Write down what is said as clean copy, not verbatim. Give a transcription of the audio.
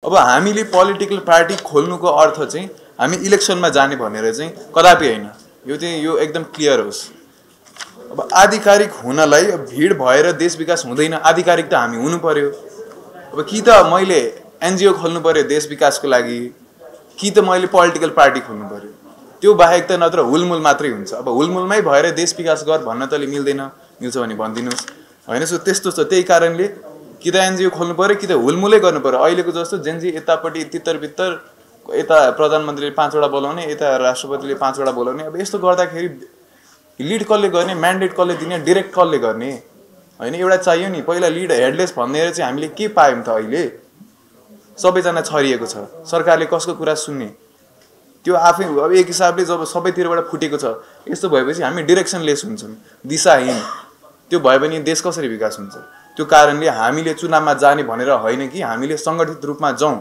अब हामीले political party खोल्नुको अर्थ चाहिँ हामी इलेक्सनमा जाने भनेर चाहिँ कदापि हैन। यो एकदम क्लियर होस्। अब आधिकारिक हुनलाई भिड भएर देश विकास हुँदैन, आधिकारिक त हामी हुनु पर्यो। अब कि त मैले एनजीओ खोल्नु पर्यो देश विकासको लागि, कि त मैले पोलिटिकल पार्टी खोल्नु पर्यो। त्यो बाहेक त नत्र हुलमुल मात्रै हुन्छ। अब हुलमुलमै भएर देश विकास गर भन्न तले मिल्दैन। मिल्छ भने भनिदिनुस्। हैन सो त्यस्तो छ। त्यही कारणले कि त एनजीओ खोल्नु पर्यो कि त हुलमुलै गर्नु पर्यो। अहिलेको जस्तो जेनजी यतापट्टि तितर यता प्रधानमन्त्रीले 5 वटा बोलाउने, यता राष्ट्रपतिले 5 वटा बोलाउने। अब यस्तो गर्दाखेरि लिड कसले गर्ने, म्यान्डेट कसले दिने, डाइरेक्ट कसले गर्ने? हैन एउटा चाहियो नि। पहिला लिड हेडलेस भन्नेर चाहिँ हामीले के पायौं त अहिले? सबैजना छरिएको छ। सरकारले कसको कुरा सुन्ने? त्यो आफै अब एक हिसाबले जब सबैतिरबाट फुटेको छ, यस्तो भएपछि हामी डाइरेक्सनलेस हुन्छौं, दिशाहीन। त्यो भए पनि देश कसरी विकास हुन्छ? त्यो कारणले हामीले चुनावमा जाने भनेर हैन कि हामीले संगठित रूपमा जाउँ।